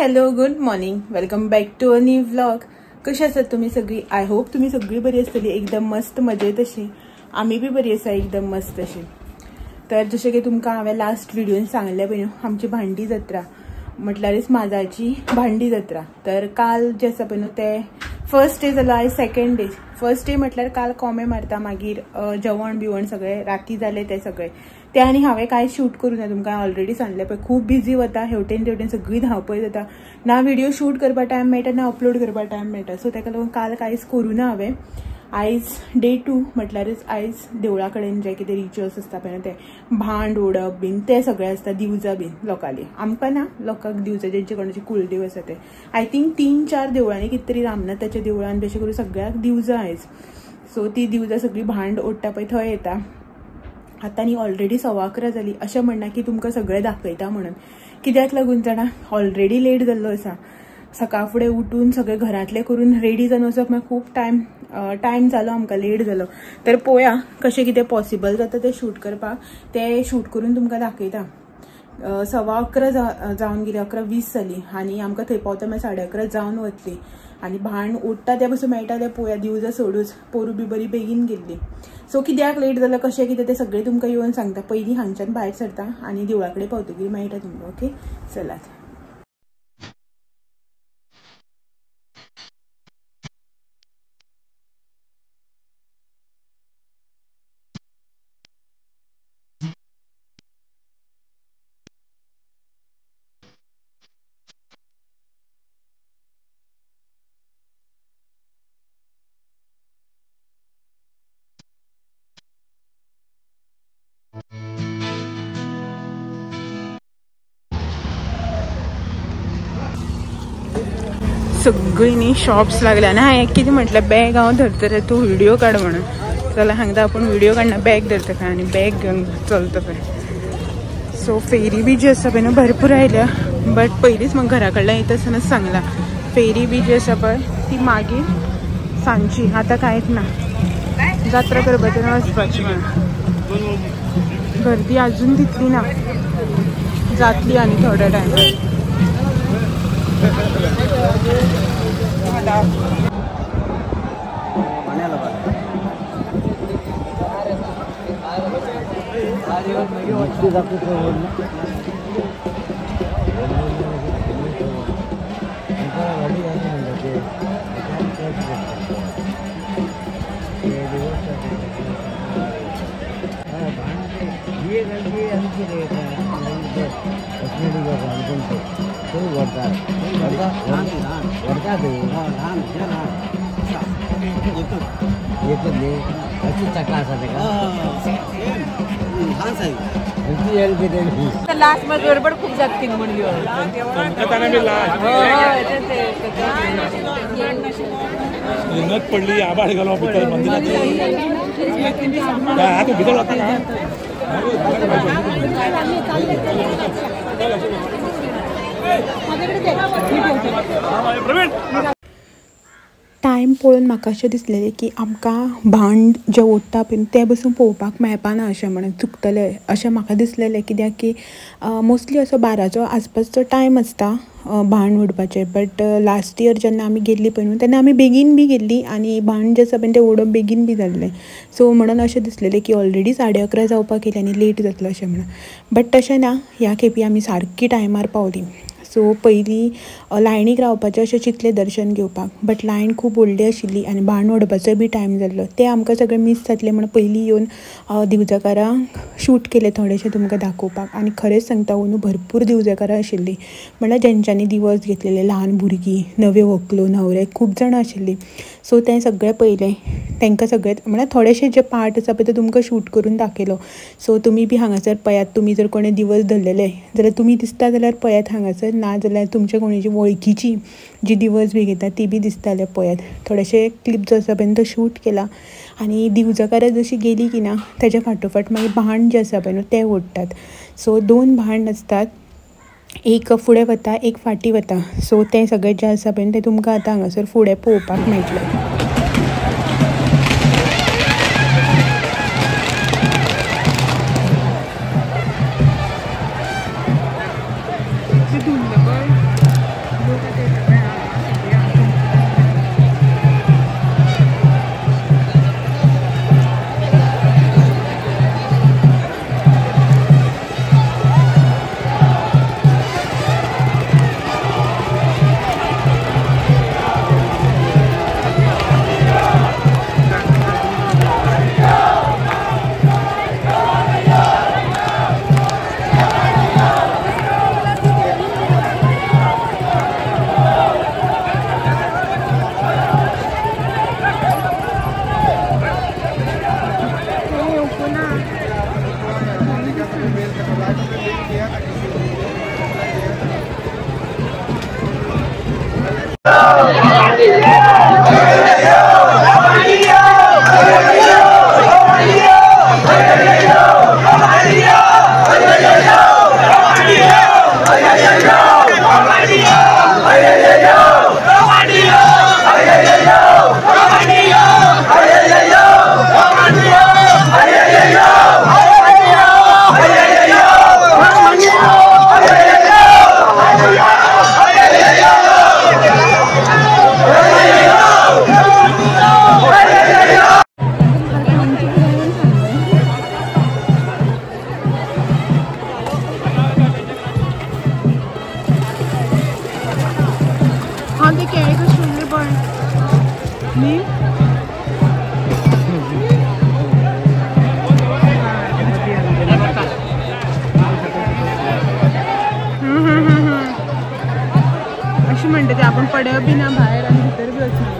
Hello good morning, welcome back to a new vlog. कशी आसात तुम्ही सगळी? आय होप तुम्ही सगळी बरी आसतली, एकदम मस्त मजेत अशी. आम्ही बी बरी आसा, एकदम मस्त अशी. तर जशें की तुमकां हांवें लास्ट व्हिडिओन सांगलें पळय आमची भांडी जात्रा म्हटल्यारच माझाची भांडी जात्रा. तर काल जे आसा पळय ते फर्स्ट डे जालो, आयज सेकंड डे. फर्स्ट डे म्हटल्यार काल कोंबे मारता, मागीर जेवण बिवण सगळें राती जालें तें सगळें ते. आनी हांवें कांय शूट करूं ना, तुमकां ऑलरेडी सांगलें पळय. खूब बिजी वता, हेवटेन तेवटेन सगळी धांवपळ जाता, ना व्हिडिओ शूट करपा टायम मेळटा ना अपलोड करपा टायम मेळटा. सो ताका लागून काल कांयच करूं ना हांवें. आयज डे 2 म्हटल्यारच आयज देवळा कडेन जे कितें रिच्युअल्स आसता पळय ते भांड ओडप बीन ते सगळें आसता. दिवजां बीन लोकाली, आमकां ना, लोकांक दिवजां जेंचे कोणाचे कुलदेव आसा ते. आय थिंक 3-4 देवळांनी कितें तरी रामनाथाच्या देवळान तशें करून सगळ्याक दिवजां आयज. सो ती दिवजां सगळी भांड ओडटा पळय थंय येता. आतां न्ही ऑलरेडी 11:15 जाली. अशें म्हणना की तुमकां सगळें दाखयता म्हणून, कित्याक लागून जाणा ऑलरेडी लेट जाल्लो आसा. सकाळ फुडें उठून सगळें घरांतलें करून रेडी जावन वचप मागीर खूब टायम जालो आमकां, लेट जालो. तर पळोवया कशें कितें पॉसिबल जाता तें शूट करपाक. तें शूट करून तुमकां दाखयता. 11:15 जावन गेली, 11:20 जाली आनी आमकां थंय पावता मागीर 11:30 जावन वतली. आनी भांड ओडटा त्या पासून मेळटा तें पळोवया. दिवजां सोडूच, पोरूं बी बरी बेगीन गेल्ली. सो कित्याक लेट जालो कशें कितें तें सगळें तुमकां येवन सांगता. पयलीं हांगच्यान भायर सरता आनी देवळा कडेन पावतकीर मेळटा तुमकां. ओके, चलात. सगळी न्ही शॉप्स लागल्या ना. हांवें कितें म्हटलें, बॅग हांव धरतलें, तूं व्हिडिओ काड म्हणून. जाल्यार सांगता आपूण व्हिडिओ काडना, बॅग धरता काय आनी बॅग घेवन चलता पळय. सो फेरी बी जी आसा पळय न्हू भरपूर आयल्या. बट पयलींच म्हाका घरा कडल्यान येता आसतनाच सांगलां, फेरी बी जी आसा पळय ती मागीर सांजची, आतां कांयच ना. जात्रा करपाचें वचपाचें म्हणून. गर्दी अजून तितली ना, जातली आनी थोड्या टायमान. लास्ट मध्ये गडबड खूप जातली म्हणली. नत पडली, आबाळ गेलो भितर मंदिरात. भितर टायम पळोवन म्हाका अशें दिसलेलें की आमकां भांड जें ओडटा पळय तें बसून पळोवपाक मेळपाना अशें म्हणून, चुकतलें अशें म्हाका दिसलेलें. कित्याक की मोस्टली असो 12च्या आसपासचो टायम आसता भांड ओडपाचें. बट लास्ट इयर जेन्ना आमी गेल्लीं पळय न्हू तेन्ना आमी बेगीन बी गेल्लीं आनी भांड जें आसा पळय तें ओडप बेगीन बी जाल्लें. सो म्हणून अशें दिसलेलें की ऑलरेडी 11:30 जावपाक येयली आनी लेट जातलो अशें म्हणून. बट तशें ना, ह्या खेपी आमी सारकी टायमार पावलीं. सो पयलीं लायनीक रावपाचें अशें चिंतलें दर्शन घेवपाक, बट लायन खूब व्हडली आशिल्ली आनी भांड ओडपाचोय बी टायम जाल्लो. तें आमकां सगळें मिस जातलें म्हणून पयलीं येवन दिवजाकारांक शूट केलें थोडेशें तुमकां दाखोवपाक. आनी खरेंच सांगता अंदू भरपूर दिवजाकारां आशिल्लीं, म्हळ्यार जेंच्यांनी दिवज घेतलेले, ल्हान भुरगीं, नवे व्हंकलो न्हवरे, खूब जाणां आशिल्लीं. सो तें सगळें पयलें तांकां सगळें, म्हळ्यार थोडेशे जे पार्ट आसा पळय ते तुमकां शूट करून दाखयलो. सो तुमी बी हांगासर पळयात, तुमी जर कोणें दिवज धरलेले जाल्यार तुमी दिसता जाल्यार पळयात हांगासर, ना जाल्यार तुमच्या कोणाची वळखीची जी दिवज बी घेता ती बी दिसता जाल्यार पळयात. थोडेशे क्लिप जो आसा पळय तो शूट केला. आनी दिवजाकारां जशी गेली की ना तेज्या फाटोफाट मागीर भांड जें आसा पळय न्हू तें ओडटात. सो 2 भांड आसतात, एक फुडें वता, एक फाटीं वता. सो तें सगळें जें आसा पळय तें तुमकां आतां हांगासर फुडें पळोवपाक मेळटलें. उदक बी ना भायर आनी भितर बी वचना.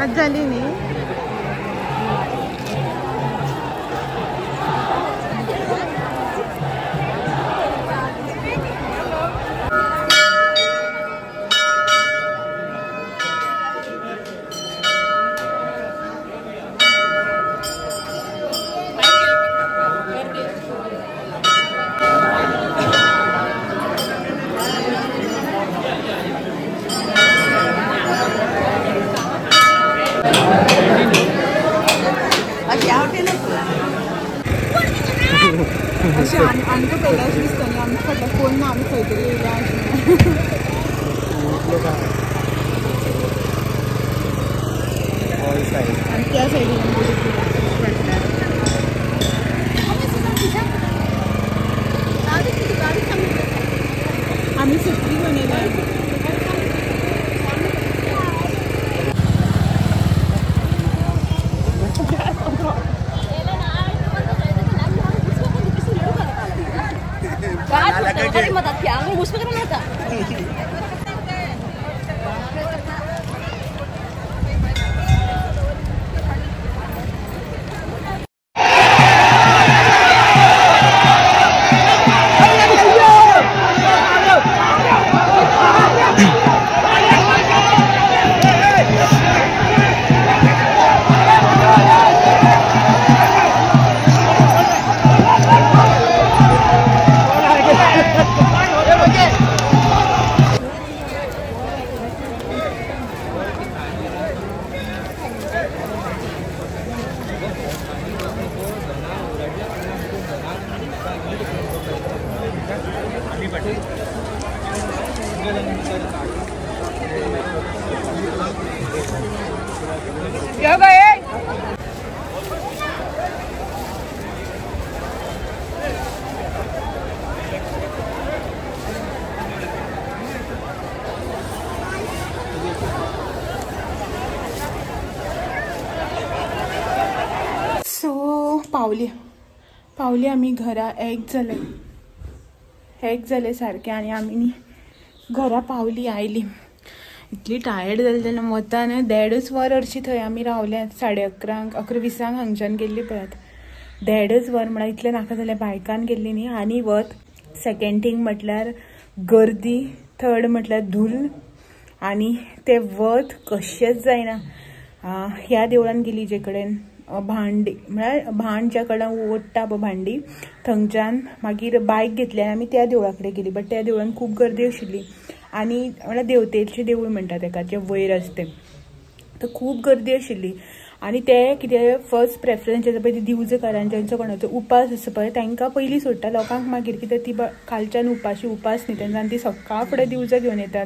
आज झाली नी. अशी आमकां पयल्या अशी दिसता न्ही आमचे फाटल्यान कोण ना आमी खंय तरी येयल्या आनी त्या सायडीन आमी सत्री घेवन येयल्या. पावली आमी घरा एक जाले सारकें आनी आमी न्ही घरा पावली आयली. इतली टायर्ड जाली तेन्ना वता न्ही 1.5 वर हरशीं थंय आमी रावल्यात. 11:30 11:20 हांगच्यान गेल्ली पळयात. 1.5 वर म्हळ्यार इतलें नाका जाल्यार बायकान गेल्ली न्ही. आनी वत सेकेंड थिंग म्हटल्यार गर्दी, थर्ड म्हटल्यार धूल आनी ते वत कशेंच जायना. ह्या देवळान गेली जे कडेन भांडी म्हळ्यार भांड ज्या कडल्यान ओडटा पळय भांडी थंयच्यान मागीर बायक घेतली आनी आमी त्या देवळा कडेन गेली. बट त्या देवळान खूब गर्दी आशिल्ली आनी म्हळ्यार देवतेचें देवूळ म्हणटा तेका जें वयर आसा तें. तर खूब गर्दी आशिल्ली आनी ते कितें फर्स्ट प्रेफरन्स जें पळय ती दिवजकारांचो जेंचो कोणाचो उपास आसा पळय तांकां पयलीं सोडटा. लोकांक मागीर कित्याक ती खालच्यान उपास न्ही तेन्ना ती सकाळ फुडें दिवजां घेवन येतात.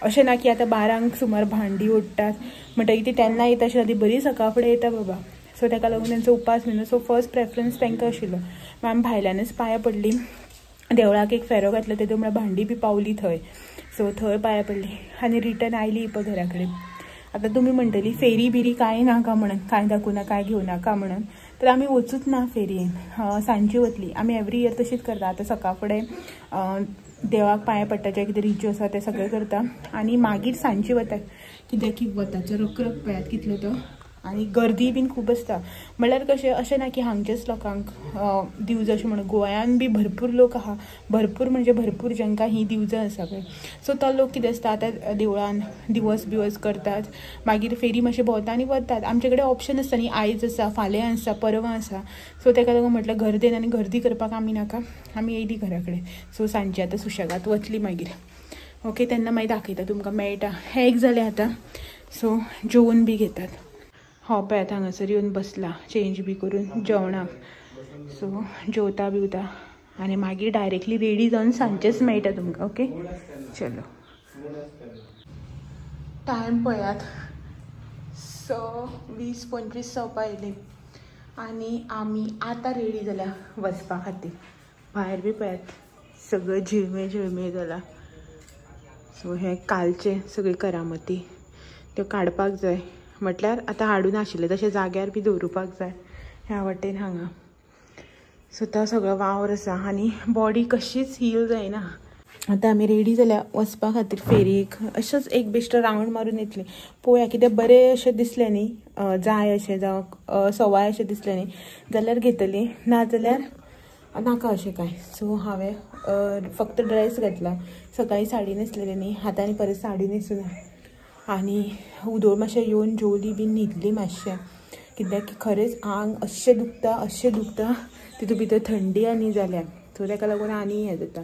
अशें ना की आतां 12 सुमार भांडी ओडटात म्हणटकीर ती तेन्ना येता अशें ती बरी सकाळ फुडें येता बाबा. सो ताका लागून तेंचो उपास न्हू. सो फर्स्ट प्रेफरन्स तांकां आशिल्लो. मागीर आमी भायल्यानच पांयां पडलीं. देवळाक एक फेरो घातलो तेदो म्हळ्यार भांडी बी पावली थंय. सो थंय पांयां पडलीं आनी रिटर्न आयलीं पळय घरा कडेन. आतां तुमी म्हणटलीं फेरी बिरी कांय नाका म्हणून, कांय दाखोवना कांय घेवनाका म्हणून. तर आमी वचूच ना फेरयेन, सांजची वतली. आमी एवरी इयर तशीच करता. आतां सकाळ फुडें देवाक पांयां पडटा जें कितें रिच्युअल्स आसा तें सगळें करता आनी मागीर सांजची वतात. कित्याक की वताचो रखरख पळयात कितलो तो. आनी गर्दी बीन खूब आसता. म्हणल्यार कशें अशें ना की हांगचेच लोकांक दिवजां अशें म्हणून, गोंयान बी भरपूर लोक आहा, भरपूर म्हणजे भरपूर जांकां ही दिवजां आसा पळय. सो तो लोक कितें आसता आतां देवळान दिवस बिवस करतात, मागीर फेरी मातशें भोंवता आनी वतात. आमचे कडेन ऑप्शन आसता न्ही, आयज आसा, फाल्यां आसा, परवां आसा. सो ताका लागून म्हटल्यार गर्देन आनी गर्दी करपाक आमी नाका, आमी येयली घरा कडेन. सो सांजची आतां सुशेगाद वतली मागीर. ओके, तेन्ना मागीर दाखयता तुमकां मेळटा. हें एक जालें आतां. सो जेवून बी घेतात. हो पळयात हांगासर येवन बसला चेंज बी करून जेवणाक. सो जेवता बिवता आनी मागीर डायरेक्टली रेडी जावन सांजचेच मेळटा तुमकां. ओके चलो. टायम पळयात 6:20-25 जावपा येयली आनी आमी आतां रेडी जाल्या वचपा खातीर. भायर बी पळयात सगळें झिळमे जाला. सो हे कालचे सगळी करामती त्यो काडपाक जाय. म्हटल्यार आतां हाडून आशिल्ले तशें जाग्यार बी दवरुपाक जाय ह्या वाटेन हांगा. सो तो सगळो वावर आसा आनी बॉडी कशीच हील जायना. आतां आमी रेडी जाल्या वचपा खातीर फेरयेक. अशेंच एक बेश्टो रावंड मारून येतली. पळोवया कितें बरें अशें दिसलें न्ही, जाय अशें जावं सवाय अशें दिसलें न्ही जाल्यार घेतली, नाजाल्यार नाका अशें कांय. सो हांवें फक्त ड्रेस घातला. सकाळीं साडी न्हेसलेली न्ही, आतां परत साडी न्हेसूना आनी उदोळ मातशें येवन जेवली बी, न्हिदली मातशें. कित्याक की खरेंच आंग अशें दुखता तितून भितर थंडी आनी जाल्या. सो ताका लागून आनी हें जाता.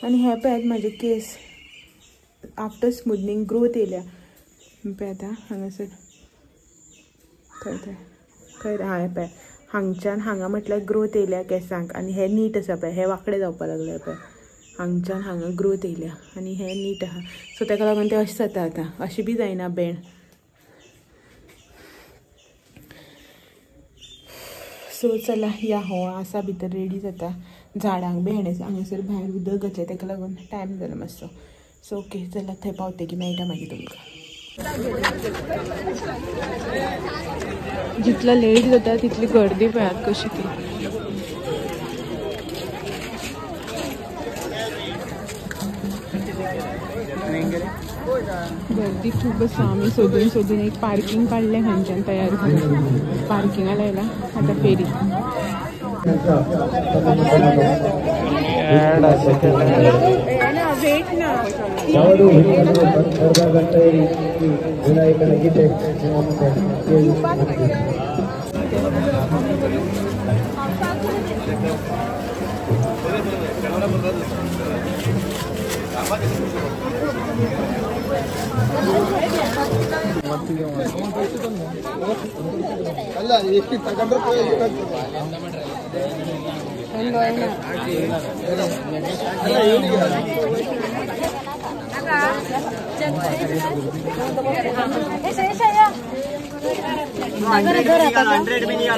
आनी हे पळयात म्हाजे केस आफ्टर स्मूथनींग ग्रोथ येयल्या पळयात हांगासर. खंय हांवें पळय हांगच्यान हांगा म्हटल्यार ग्रोथ येयल्या केसांक. आनी हे नीट आसा पळय, हे वांकडे जावपा लागले पळय. हांगच्यान हांगा ग्रोथ येयल्या आनी हे नीट आहा. सो ताका लागून ते अशें जाता आतां, अशें बी जायना बेण. सो चला या हो आसा भितर रेडी जाता. झाडांक बी हांगासर भायर उदक घातलें ताका लागून टायम जालो मातसो. सो ओके चला थंय पावते की मेळटा मागीर तुमकां. जितलो लेट जाता तितली गर्दी पळयात कशी ती. गर्दी खूब आसा. आमी सोदून एक पार्किंग काडलें खंयच्यान तयार करून. पार्किंगाक लायला आतां फेरी. वेट ना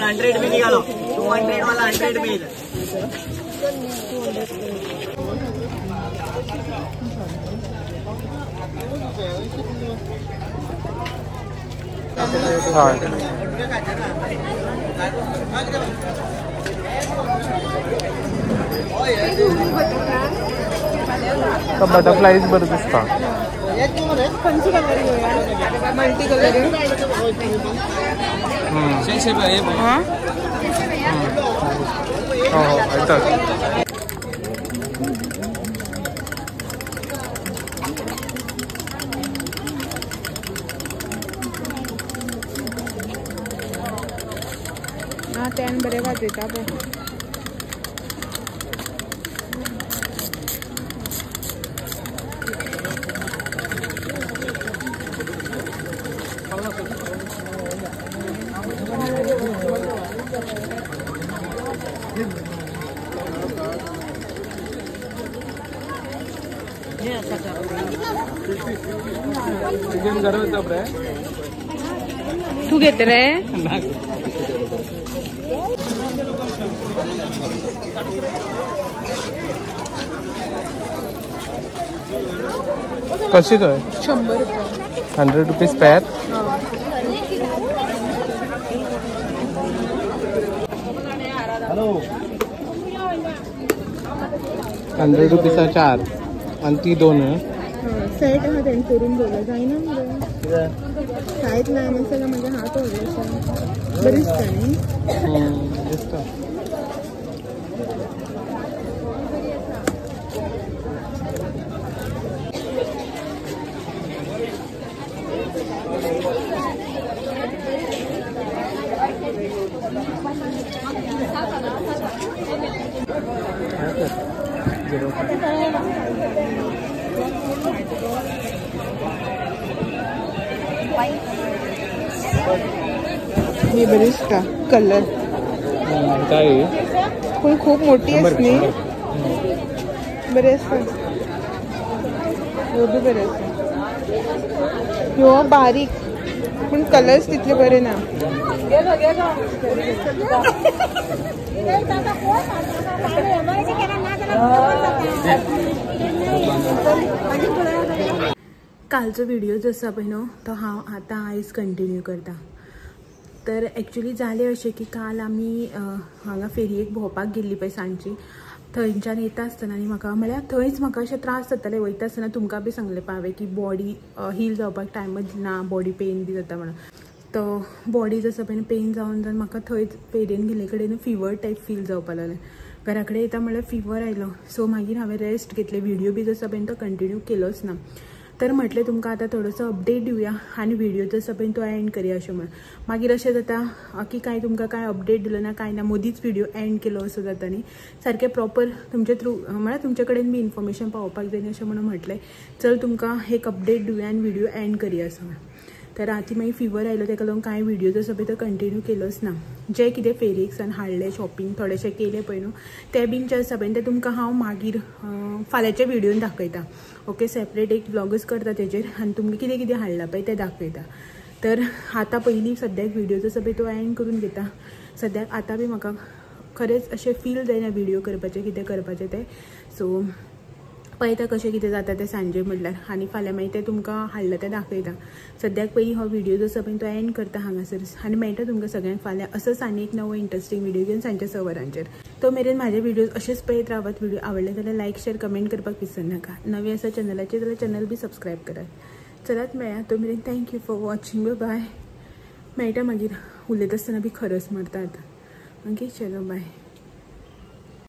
हंड्रेड में निकालो 200 वाला 100 में. बटरफ्लाईज बरं दिसता. खंयची कलर घेवया? मल्टी कलर त्यान बरें वाजयता पळय. तू घेतले कशी थंय 100 रुपया 100 रुपीज पेर. 100 रुपीचा 4 आणि ती 2. सेट हा त्यांनी करून दिलं जाईना म्हणजे शाळेत लहान असेल म्हणजे हात ओढला बरीच नाही. हे बरीच का कलर काय पण खूप मोठी असते बरे असतात. बी बरे असतात हो बारीक पण कलर्स तिथले बरे ना. कालचो व्हिडिओ जसो पळय न्हू तो हांव आतां आयज कंटिन्यू करता. तर एक्चुअली जालें अशें की काल आमी हांगा फेरयेक भोंवपाक गेल्ली पळय सांजची. थंयच्यान येता आसतना आनी म्हाका म्हळ्यार थंयच म्हाका अशें त्रास जाताले वयता आसतना. तुमकां बी सांगलें पावे की बॉडी हील जावपाक टायमच ना बॉडी पेन बी जाता म्हणून. तो बॉडी जसो पळय पेन जावन जावन म्हाका थंयच फेरयेन गेले कडेन फिवर टायप फील जावपाक लागलें. घरा कडेन येता म्हळ्यार फिवर आयलो. सो मागीर हांवें रेस्ट घेतले. व्हिडिओ बी जसो पळय तो कंटिन्यू केलोच ना. तर म्हटलें तुमकां आतां थोडोसो अपडेट दिवया आनी व्हिडिओ जसो पळय तो एंड करया अशें म्हणून. मागीर अशें जाता की काय तुमकां काय अपडेट दिलो ना काय ना मदींच व्हिडिओ एंड केलो असो जाता न्ही. सारकें प्रॉपर तुमचे थ्रू म्हळ्यार तुमचे कडेन बी इन्फॉर्मेशन पावोवपाक जाय अशें म्हणून म्हटलें चल तुमकां एक अपडेट दिवया आनी व्हिडिओ एंड करया असो म्हणून. तर आतां मागीर फिवर आयलो ताका लागून कांय व्हिडिओ जसो पळय तो कंटिन्यू केलोच ना. जे कितें फेरीक्सान हाडलें शॉपिंग थोडेशें केलें पळय न्हू तें बीन जें आसा पळय तें तुमकां हांव मागीर फाल्यांच्या व्हिडिओन दाखयता. ओके सेपरेट एक ब्लॉगच करता तेजेर आनी तुमकां कितें कितें हाडलां पळय तें दाखयता. तर आतां पयलीं सद्याक व्हिडिओ जसो पळय तो एंड करून घेता. सद्याक आतां बी म्हाका खरेंच अशें फील जायना व्हिडिओ करपाचें कितें करपाचें तें. सो पळयता कशें कितें जाता तें सांजे म्हटल्यार आनी फाल्यां मागीर तें तुमकां हाडलां तें दाखयता. सद्याक पयलीं हो व्हिडिओ जसो पळय तो एंड करता हांगासर आनी मेळटा तुमकां सगळ्यांक फाल्यां असोच आनी एक नवो इंट्रस्टींग व्हिडिओ घेवन सांजच्या 6 वरांचेर. तो मेरेन म्हाजे व्हिडिओज अशेंच पळयत रावात. व्हिडिओ आवडले जाल्यार लायक शेअर कमेंट करपाक विसर नाका. नवे आसा चॅनलाचेर जाल्यार चॅनल बी सबस्क्रायब करात. चलात मेळया तो मेरेन. Thank you for watching. बाय. मेळटा मागीर उलयता आसतना बी खरच मारता आतां. ओके चलो बाय.